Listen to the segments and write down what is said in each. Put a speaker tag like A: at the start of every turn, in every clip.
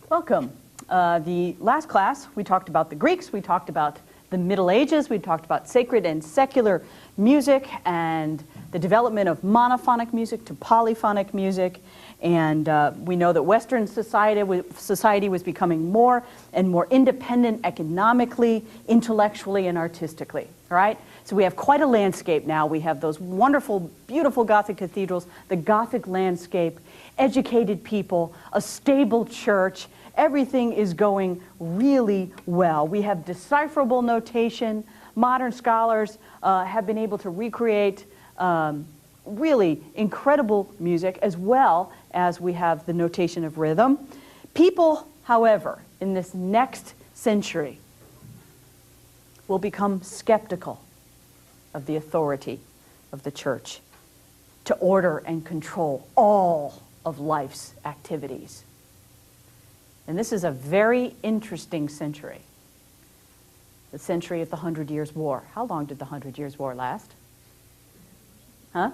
A: Welcome. The last class, we talked about the Greeks, we talked about the Middle Ages, we talked about sacred and secular music and the development of monophonic music to polyphonic music. And we know that Western society was becoming more and more independent economically, intellectually, and artistically, right? So we have quite a landscape now. We have those wonderful, beautiful Gothic cathedrals, the Gothic landscape, educated people, a stable church. Everything is going really well. We have decipherable notation. Modern scholars have been able to recreate really incredible music, as well as we have the notation of rhythm. People, however, in this next century will become skeptical of the authority of the church to order and control all of life's activities. And this is a very interesting century, the century of the 100 Years' War. How long did the 100 Years' War last? Huh?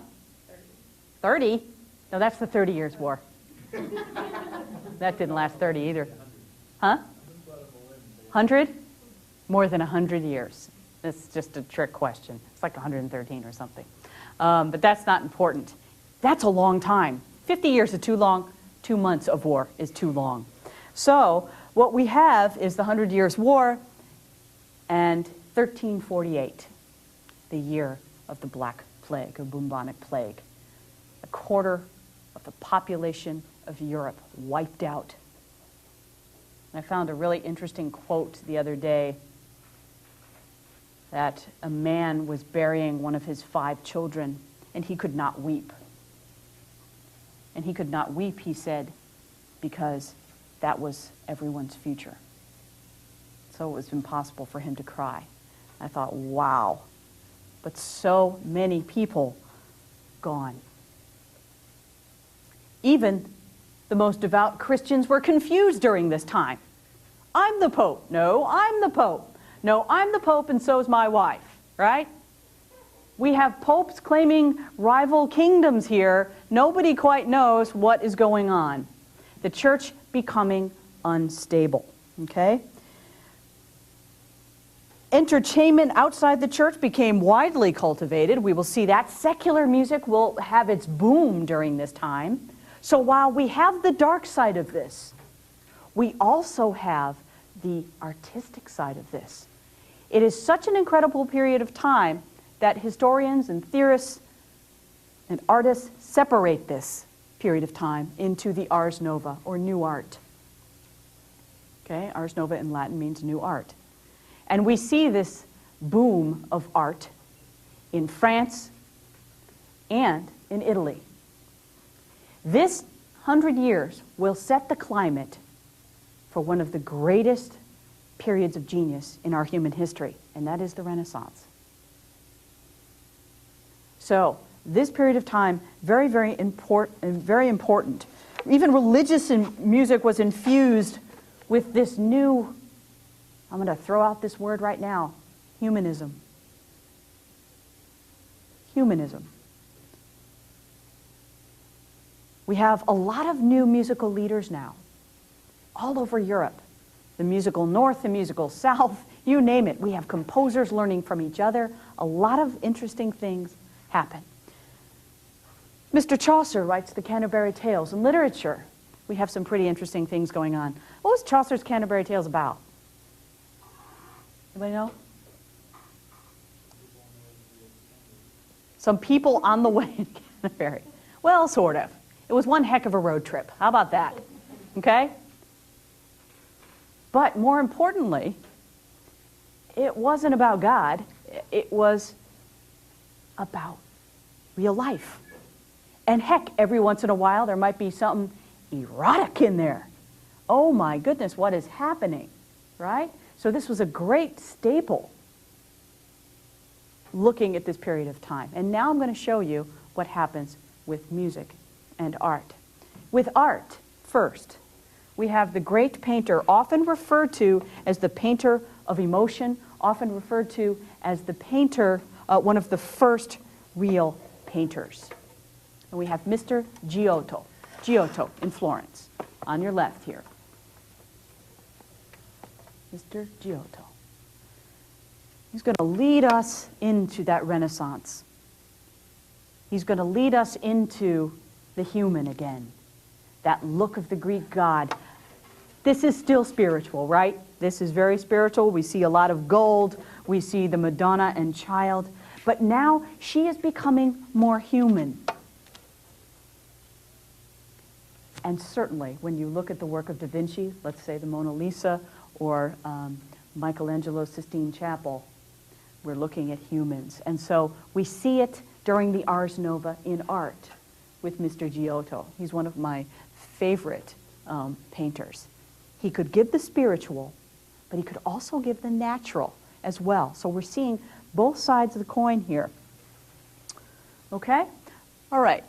A: 30? No, that's the 30 Years' War. That didn't last 30 either. Huh? 100? More than 100 years. It's just a trick question. It's like 113 or something. But that's not important. That's a long time. 50 years is too long. 2 months of war is too long. So what we have is the 100 Years' War and 1348, the year of the Black Plague, or bubonic plague. A quarter of the population of Europe wiped out. And I found a really interesting quote the other day that a man was burying one of his 5 children, and he could not weep. And he could not weep, he said, because that was everyone's future. So it was impossible for him to cry. I thought, wow. But so many people gone. Even the most devout Christians were confused during this time. I'm the Pope. No, I'm the Pope. No, I'm the Pope and so is my wife, right? We have popes claiming rival kingdoms here. Nobody quite knows what is going on. The church becoming unstable, okay? Entertainment outside the church became widely cultivated. We will see that. Secular music will have its boom during this time. So while we have the dark side of this, we also have the artistic side of this. It is such an incredible period of time that historians and theorists and artists separate this period of time into the Ars Nova, or new art. Okay, Ars Nova in Latin means new art. And we see this boom of art in France and in Italy. This 100 years will set the climate for one of the greatest periods of genius in our human history, and that is the Renaissance. So this period of time, very, very important. Even religious music was infused with this new, I'm going to throw out this word right now, humanism. Humanism. We have a lot of new musical leaders now, all over Europe. The musical North, the musical South, you name it. We have composers learning from each other. A lot of interesting things happen. Mr. Chaucer writes the Canterbury Tales. In literature, we have some pretty interesting things going on. What was Chaucer's Canterbury Tales about? Anybody know? Some people on the way in Canterbury. Well, sort of. It was one heck of a road trip. How about that? Okay? But more importantly, it wasn't about God. It was about real life. And heck, every once in a while there might be something erotic in there. Oh my goodness, what is happening? Right? So this was a great staple looking at this period of time. And now I'm going to show you what happens with music and art. With art, first, we have the great painter, often referred to as the painter of emotion, often referred to as the painter, one of the first real painters. And we have Mr. Giotto in Florence, on your left here. Mr. Giotto. He's going to lead us into that Renaissance. He's going to lead us into the human again, that look of the Greek god. This is still spiritual, right? This is very spiritual. We see a lot of gold. We see the Madonna and Child. But now she is becoming more human. And certainly, when you look at the work of Da Vinci, let's say the Mona Lisa or Michelangelo's Sistine Chapel, we're looking at humans. And so we see it during the Ars Nova in art with Mr. Giotto. He's one of my favorite painters. He could give the spiritual, but he could also give the natural as well. So we're seeing both sides of the coin here. Okay? All right.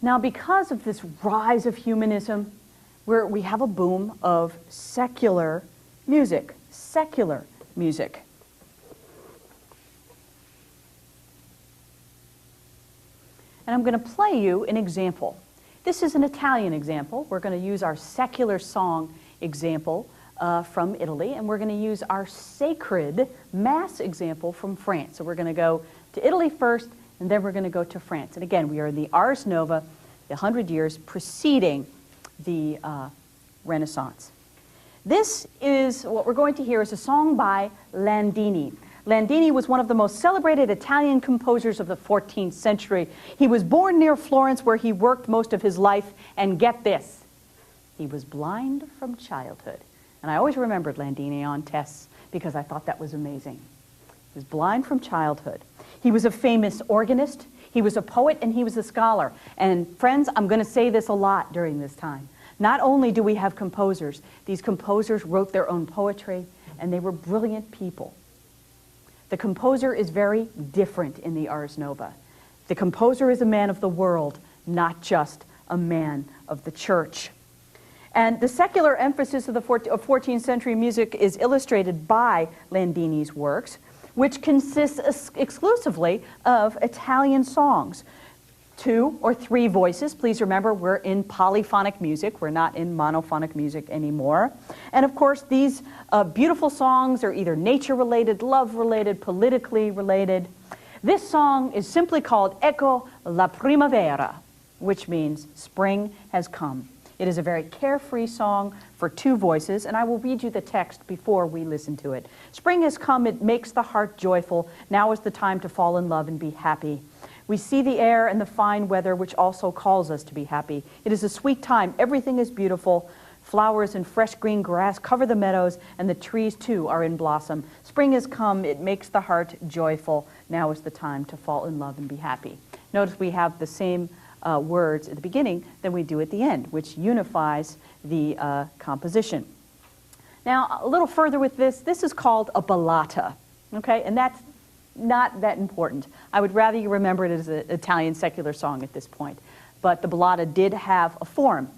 A: Now, because of this rise of humanism, we have a boom of secular music. Secular music. And I'm going to play you an example. This is an Italian example. We're going to use our secular song example from Italy, and we're going to use our sacred mass example from France. So we're going to go to Italy first, and then we're going to go to France. And again, we are in the Ars Nova, the 100 years preceding the Renaissance. This is, what we're going to hear is a song by Landini. Landini was one of the most celebrated Italian composers of the 14th century. He was born near Florence, where he worked most of his life, and get this, he was blind from childhood. And I always remembered Landini on tests because I thought that was amazing. He was blind from childhood. He was a famous organist, he was a poet, and he was a scholar. And friends, I'm going to say this a lot during this time. Not only do we have composers, these composers wrote their own poetry, and they were brilliant people. The composer is very different in the Ars Nova. The composer is a man of the world, not just a man of the church. And the secular emphasis of the 14th century music is illustrated by Landini's works, which consists exclusively of Italian songs. 2 or 3 voices. Please remember, we're in polyphonic music. We're not in monophonic music anymore. And of course, these beautiful songs are either nature-related, love-related, politically related. This song is simply called Ecco la primavera, which means spring has come. It is a very carefree song for 2 voices, and I will read you the text before we listen to it. Spring has come, it makes the heart joyful. Now is the time to fall in love and be happy. We see the air and the fine weather, which also calls us to be happy. It is a sweet time. Everything is beautiful. Flowers and fresh green grass cover the meadows, and the trees, too, are in blossom. Spring has come. It makes the heart joyful. Now is the time to fall in love and be happy. Notice we have the same words at the beginning than we do at the end, which unifies the composition. Now, a little further with this, this is called a ballata, okay? And that's not that important. I would rather you remember it as an Italian secular song at this point. But the ballata did have a form.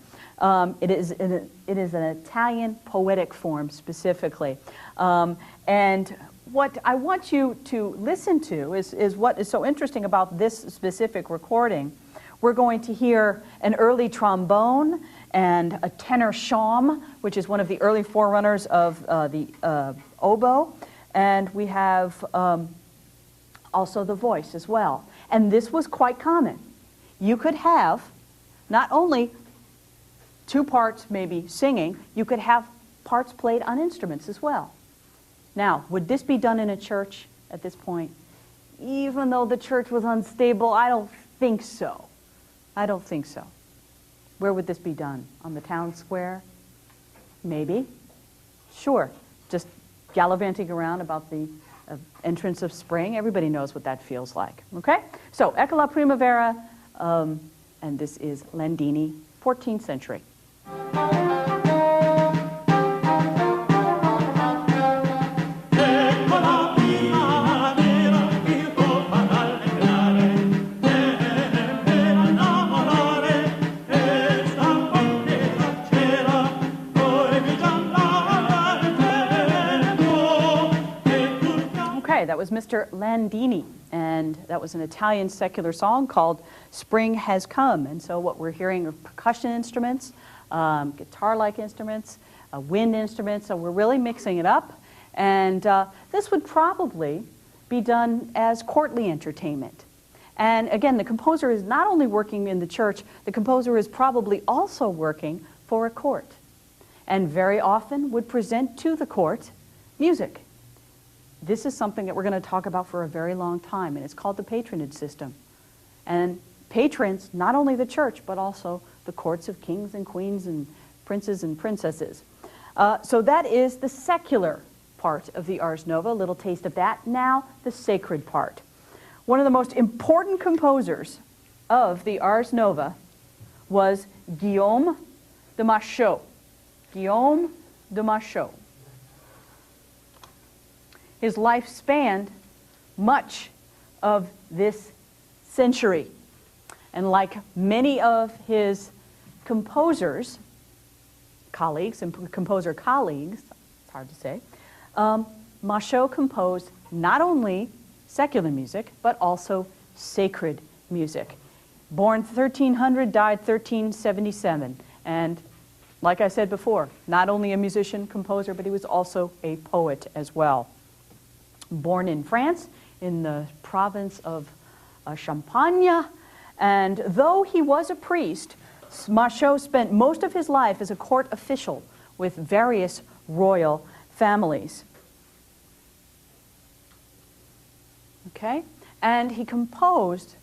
A: It is an Italian poetic form specifically. And what I want you to listen to is what is so interesting about this specific recording. We're going to hear an early trombone and a tenor shawm, which is one of the early forerunners of the oboe. And we have also the voice as well. And this was quite common. You could have not only 2 parts maybe singing, you could have parts played on instruments as well. Now, would this be done in a church at this point? Even though the church was unstable, I don't think so. I don't think so. Where would this be done? On the town square? Maybe. Sure. Just gallivanting around about the entrance of spring. Everybody knows what that feels like. Okay? So, Ecco la primavera, and this is Landini, 14th century. was Mr. Landini, and that was an Italian secular song called Spring Has Come. And so what we're hearing are percussion instruments, guitar-like instruments, wind instruments, so we're really mixing it up. And this would probably be done as courtly entertainment. And again, the composer is not only working in the church, the composer is probably also working for a court, and very often would present to the court music. This is something that we're going to talk about for a very long time, and it's called the patronage system. And patrons, not only the church, but also the courts of kings and queens and princes and princesses. So that is the secular part of the Ars Nova, a little taste of that. Now, the sacred part. One of the most important composers of the Ars Nova was Guillaume de Machaut. Guillaume de Machaut. His life spanned much of this century. And like many of his composers, colleagues, and composer colleagues, it's hard to say, Machaut composed not only secular music, but also sacred music. Born 1300, died 1377. And like I said before, not only a musician, composer, but he was also a poet as well. Born in France, in the province of Champagne, and though he was a priest, Machaut spent most of his life as a court official with various royal families. Okay? And he composed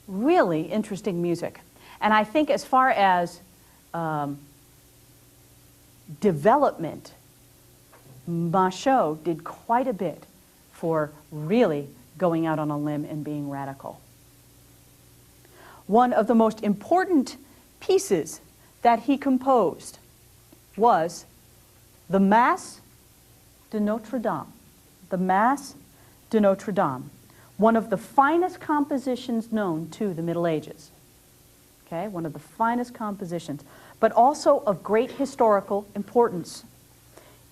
A: really interesting music. And I think as far as development, Machaut did quite a bit for really going out on a limb and being radical. One of the most important pieces that he composed was the Mass de Notre Dame. The Mass de Notre Dame. One of the finest compositions known to the Middle Ages. Okay, one of the finest compositions, but also of great historical importance.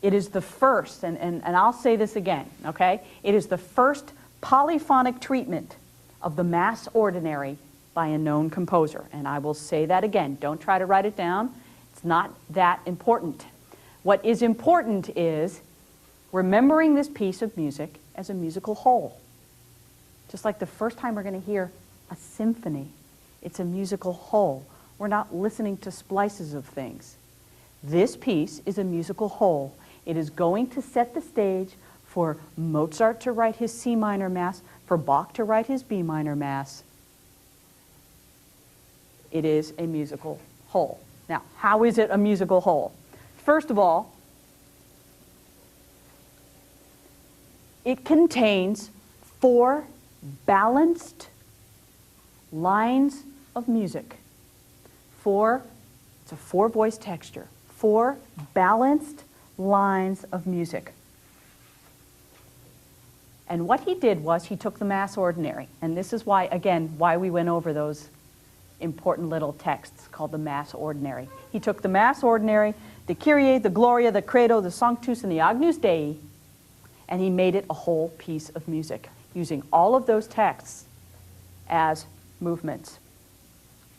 A: It is the first, and I'll say this again, okay? It is the first polyphonic treatment of the Mass Ordinary by a known composer. And I will say that again. Don't try to write it down. It's not that important. What is important is remembering this piece of music as a musical whole. Just like the first time we're going to hear a symphony, it's a musical whole. We're not listening to splices of things. This piece is a musical whole. It is going to set the stage for Mozart to write his C minor Mass, for Bach to write his B minor Mass. It is a musical whole. Now, how is it a musical whole? First of all, it contains 4 balanced lines of music. It's a 4-voice texture. 4 balanced lines of music. And what he did was he took the Mass Ordinary, and this is why, again, why we went over those important little texts called the Mass Ordinary. He took the Mass Ordinary, the Kyrie, the Gloria, the Credo, the Sanctus, and the Agnus Dei, and he made it a whole piece of music, using all of those texts as movements.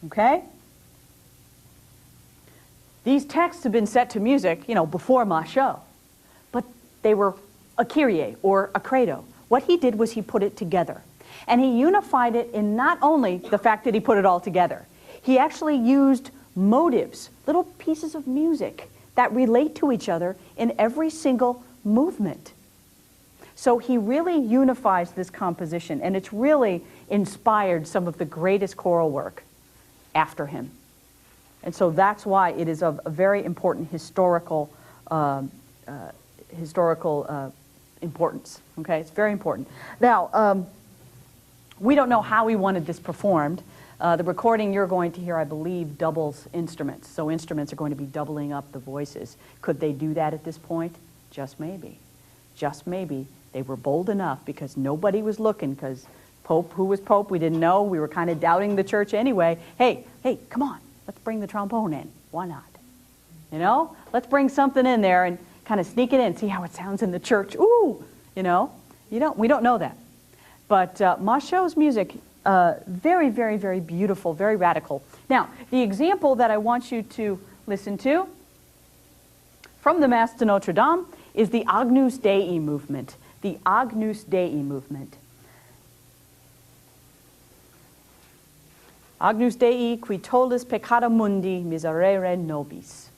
A: Okay? These texts have been set to music, before Machaut, but they were a Kyrie or a Credo. What he did was he put it together. And he unified it in not only the fact that he put it all together, he actually used motives, little pieces of music that relate to each other in every single movement. So he really unifies this composition, and it's really inspired some of the greatest choral work after him. And so that's why it is of a very important historical importance. Okay, it's very important. Now, we don't know how he wanted this performed. The recording you're going to hear, I believe, doubles instruments. So instruments are going to be doubling up the voices. Could they do that at this point? Just maybe. Just maybe. They were bold enough because nobody was looking, because Pope, who was Pope, we didn't know. We were kind of doubting the church anyway. Hey, come on. Let's bring the trombone in. Why not? Let's bring something in there and kind of sneak it in, see how it sounds in the church. Ooh, We don't know that. But Machaut's music, very, very, very beautiful, very radical. Now, the example that I want you to listen to from the Mass de Notre Dame is the Agnus Dei movement. The Agnus Dei movement. Agnus Dei, qui tollis peccata mundi, miserere nobis.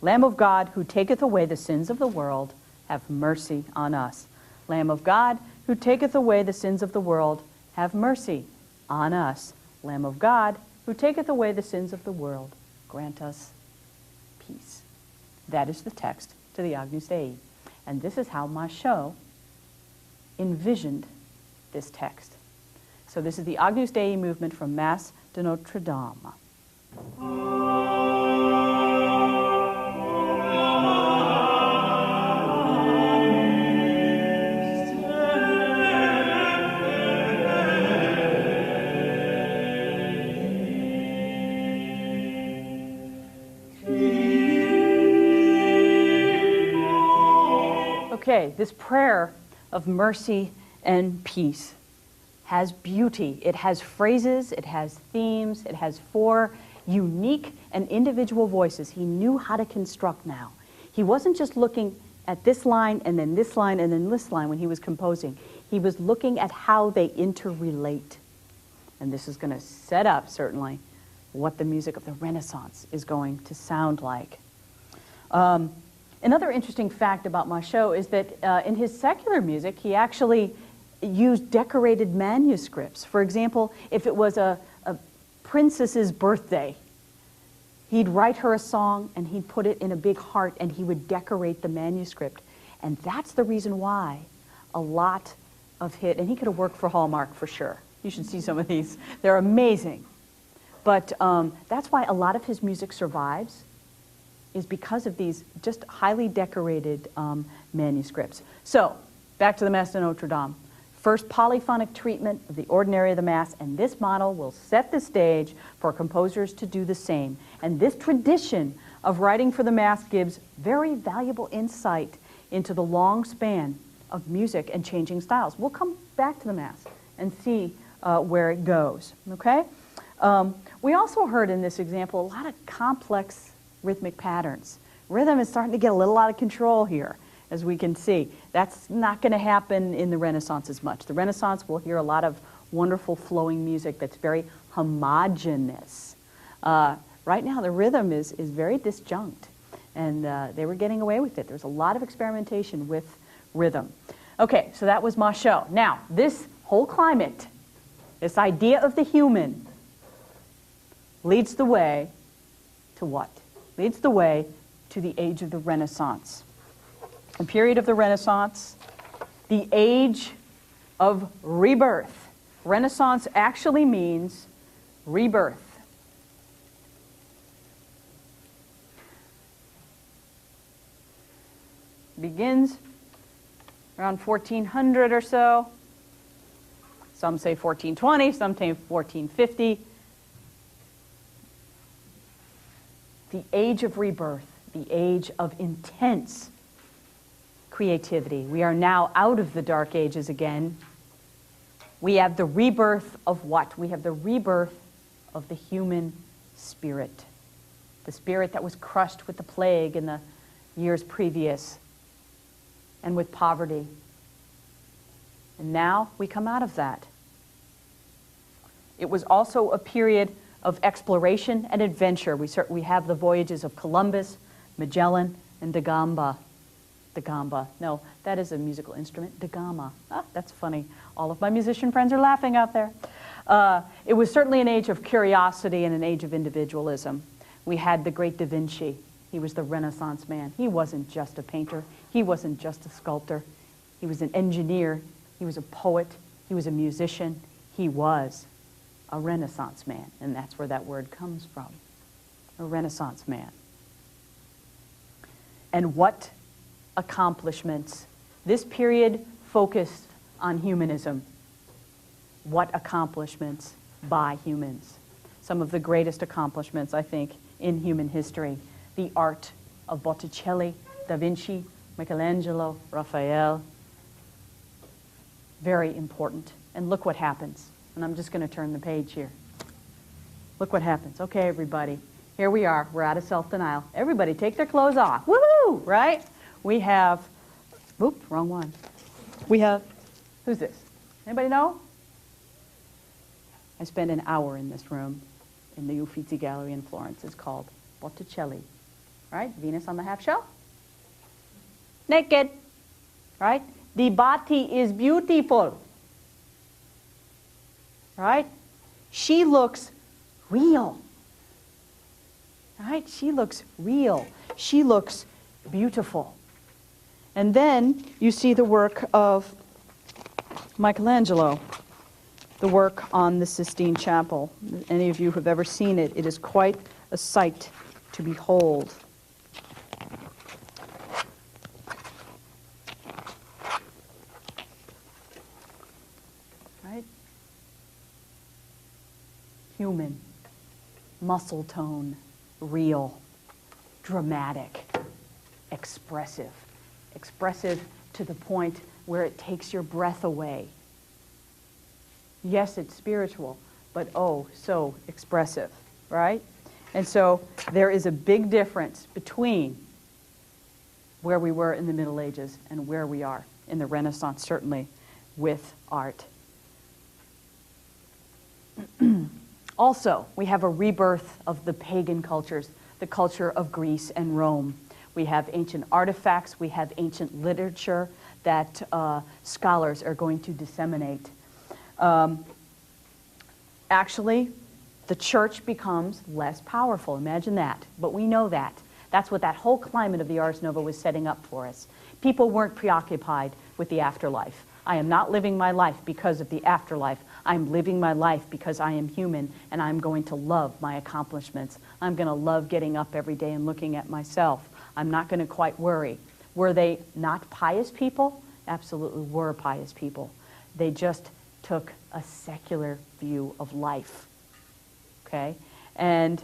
A: Lamb of God, who taketh away the sins of the world, have mercy on us. Lamb of God, who taketh away the sins of the world, have mercy on us. Lamb of God, who taketh away the sins of the world, grant us peace. That is the text to the Agnus Dei. And this is how Machaut envisioned this text. So this is the Agnus Dei movement from Mass de Notre Dame. Okay, this prayer of mercy and peace has beauty. It has phrases, it has themes, it has 4 unique and individual voices. He knew how to construct now. He wasn't just looking at this line and then this line and then this line when he was composing. He was looking at how they interrelate. And this is going to set up, certainly, what the music of the Renaissance is going to sound like. Another interesting fact about Machaut is that in his secular music, he actually used decorated manuscripts. For example, if it was a princess's birthday, he'd write her a song and he'd put it in a big heart and he would decorate the manuscript. And that's the reason why a lot of and he could have worked for Hallmark for sure. You should see some of these. They're amazing. But that's why a lot of his music survives, is because of these just highly decorated manuscripts. So, back to the Mass de Notre Dame. First polyphonic treatment of the ordinary of the Mass, and this model will set the stage for composers to do the same. And this tradition of writing for the Mass gives very valuable insight into the long span of music and changing styles. We'll come back to the Mass and see where it goes, okay? We also heard in this example a lot of complex rhythmic patterns. Rhythm is starting to get a little out of control here, as we can see. That's not going to happen in the Renaissance as much. The Renaissance, we'll hear a lot of wonderful flowing music that's very homogeneous. Right now, the rhythm is very disjunct, and they were getting away with it. There's a lot of experimentation with rhythm. Okay, so that was Machaut. Now, this whole climate, this idea of the human, leads the way to what? Leads the way to the age of the Renaissance. The period of the Renaissance, the age of rebirth. Renaissance actually means rebirth. Begins around 1400 or so. Some say 1420, some say 1450. The age of rebirth, the age of intense creativity. We are now out of the Dark Ages again. We have the rebirth of what? We have the rebirth of the human spirit. The spirit that was crushed with the plague in the years previous and with poverty. And now we come out of that. It was also a period of exploration and adventure. We have the voyages of Columbus, Magellan, and da Gamba. Da Gamba. No, that is a musical instrument. Da Gama. Ah, that's funny. All of my musician friends are laughing out there. It was certainly an age of curiosity and an age of individualism. We had the great Da Vinci. He was the Renaissance man. He wasn't just a painter. He wasn't just a sculptor. He was an engineer. He was a poet. He was a musician. He was a Renaissance man, and that's where that word comes from, a Renaissance man. And what accomplishments. This period focused on humanism. What accomplishments by humans. Some of the greatest accomplishments, I think, in human history. The art of Botticelli, Da Vinci, Michelangelo, Raphael, Very important. And look what happens. And I'm just going to turn the page here. Look what happens. Okay, everybody. Here we are. We're out of self-denial. Everybody take their clothes off. Woohoo! Right? We have, oop, wrong one. We have, who's this? Anybody know? I spent an hour in this room in the Uffizi Gallery in Florence. It's called Botticelli. Right? Venus on the half shell. Naked. Right? The body is beautiful. Right? She looks real. Right? She looks real. She looks beautiful. And then you see the work of Michelangelo, the work on the Sistine Chapel. Any of you who have ever seen it, it is quite a sight to behold. Right? Human, muscle tone, real, dramatic, expressive. Expressive to the point where it takes your breath away. Yes, it's spiritual, but oh, so expressive, right? And so there is a big difference between where we were in the Middle Ages and where we are in the Renaissance, certainly with art. Also, we have a rebirth of the pagan cultures, the culture of Greece and Rome. We have ancient artifacts, we have ancient literature that scholars are going to disseminate. Actually, the church becomes less powerful. Imagine that. But we know that. That's what that whole climate of the Ars Nova was setting up for us. People weren't preoccupied with the afterlife. I am not living my life because of the afterlife. I'm living my life because I am human, and I'm going to love my accomplishments. I'm going to love getting up every day and looking at myself. I'm not going to quite worry. Were they not pious people? Absolutely were pious people. They just took a secular view of life, okay? And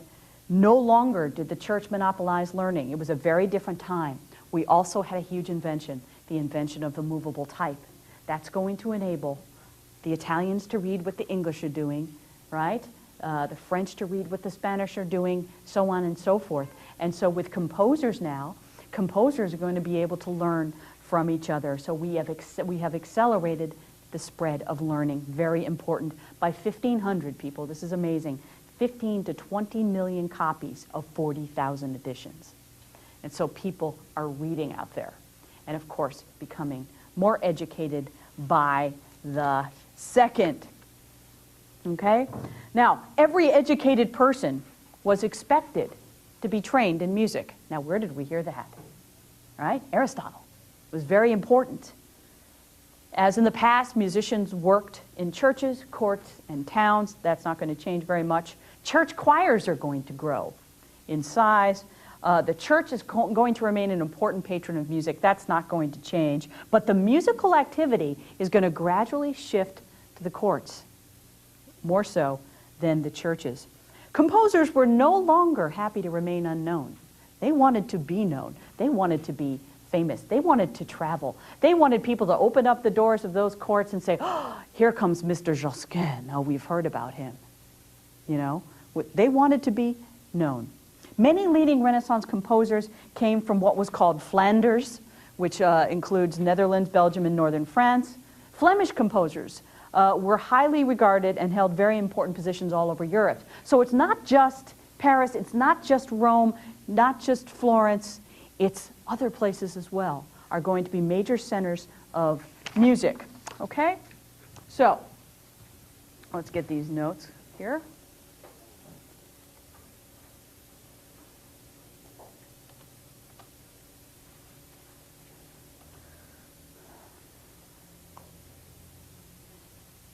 A: no longer did the church monopolize learning. It was a very different time. We also had a huge invention, the invention of the movable type. That's going to enable the Italians to read what the English are doing, right? The French to read what the Spanish are doing, so on and so forth. And so with composers now, composers are going to be able to learn from each other. So we have accelerated the spread of learning, very important. By 1500 people, this is amazing, 15 to 20 million copies of 40,000 editions. And so people are reading out there. And of course, becoming more educated by the second. Okay? Now, every educated person was expected to be trained in music. Now, where did we hear that? Right? Aristotle. It was very important. As in the past, musicians worked in churches, courts, and towns. That's not going to change very much. Church choirs are going to grow in size. The church is going to remain an important patron of music. That's not going to change. But the musical activity is going to gradually shift to the courts, more so than the churches. Composers were no longer happy to remain unknown. They wanted to be known. They wanted to be famous. They wanted to travel. They wanted people to open up the doors of those courts and say, oh, here comes Mr. Josquin. Oh, we've heard about him. You know, they wanted to be known. Many leading Renaissance composers came from what was called Flanders, which includes Netherlands, Belgium, and northern France. Flemish composers were highly regarded and held very important positions all over Europe. So it's not just Paris, it's not just Rome, not just Florence, it's other places as well are going to be major centers of music. Okay? So, let's get these notes here.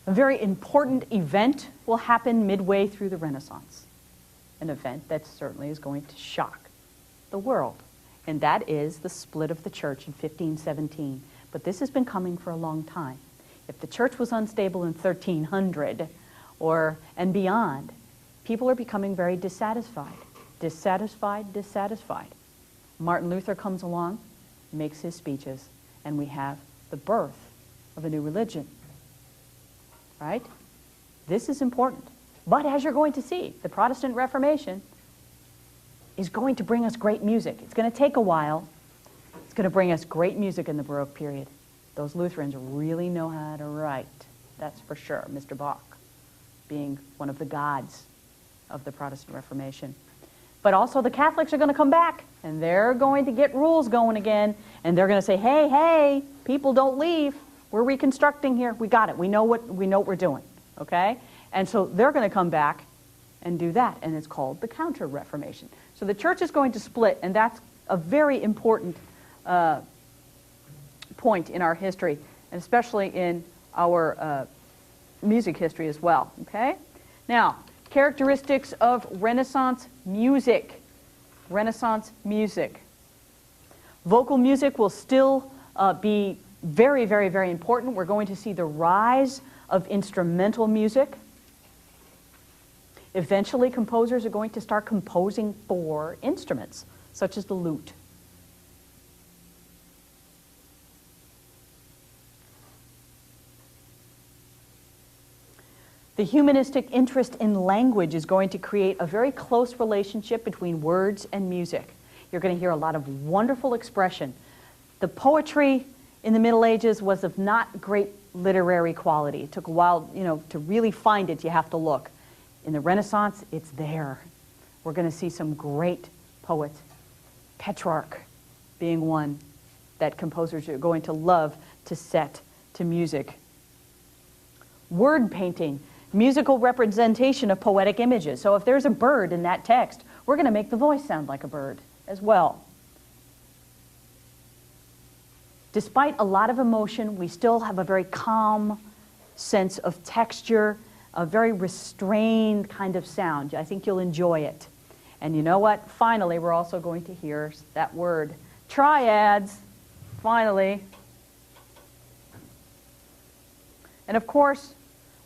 A: A very important event will happen midway through the Renaissance. An event that certainly is going to shock the world. And that is the split of the church in 1517. But this has been coming for a long time. If the church was unstable in 1300 and beyond, people are becoming very dissatisfied. Dissatisfied. Martin Luther comes along, makes his speeches, and we have the birth of a new religion. right? This is important. But as you're going to see, the Protestant Reformation is going to bring us great music. It's going to take a while. It's going to bring us great music in the Baroque period. Those Lutherans really know how to write. That's for sure. Mr. Bach being one of the gods of the Protestant Reformation. But also the Catholics are going to come back, and they're going to get rules going again, and they're going to say, hey, hey, people don't leave. We're reconstructing here. We got it. We know what we're doing, okay? And so they're going to come back and do that, and it's called the Counter-Reformation. So the church is going to split, and that's a very important point in our history, and especially in our music history as well, okay? Now, characteristics of Renaissance music. Renaissance music. Vocal music will still be very, very, very important. We're going to see the rise of instrumental music. Eventually, composers are going to start composing for instruments, such as the lute. The humanistic interest in language is going to create a very close relationship between words and music. You're going to hear a lot of wonderful expression. The poetry in the Middle Ages was of not great literary quality. It took a while, to really find it, you have to look. In the Renaissance, it's there. We're going to see some great poets. Petrarch being one that composers are going to love to set to music. Word painting. Musical representation of poetic images. So if there's a bird in that text, we're going to make the voice sound like a bird as well. Despite a lot of emotion, we still have a very calm sense of texture, a very restrained kind of sound. I think you'll enjoy it. And you know what? Finally, we're also going to hear that word, triads, finally. And of course,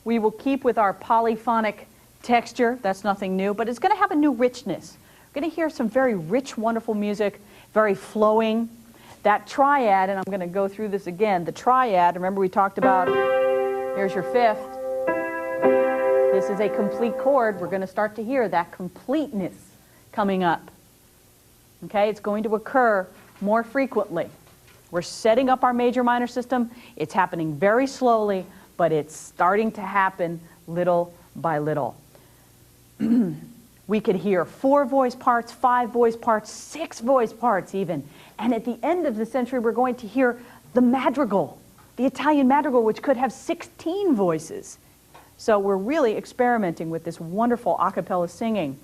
A: we will keep with our polyphonic texture. That's nothing new, but it's going to have a new richness. We're going to hear some very rich, wonderful music, very flowing. That triad, and I'm going to go through this again, the triad, remember we talked about, here's your fifth. This is a complete chord. We're going to start to hear that completeness coming up. Okay, it's going to occur more frequently. We're setting up our major-minor system. It's happening very slowly, but it's starting to happen little by little. We could hear 4 voice parts, 5 voice parts, 6 voice parts even. And at the end of the century, we're going to hear the madrigal, the Italian madrigal, which could have 16 voices. So we're really experimenting with this wonderful a cappella singing.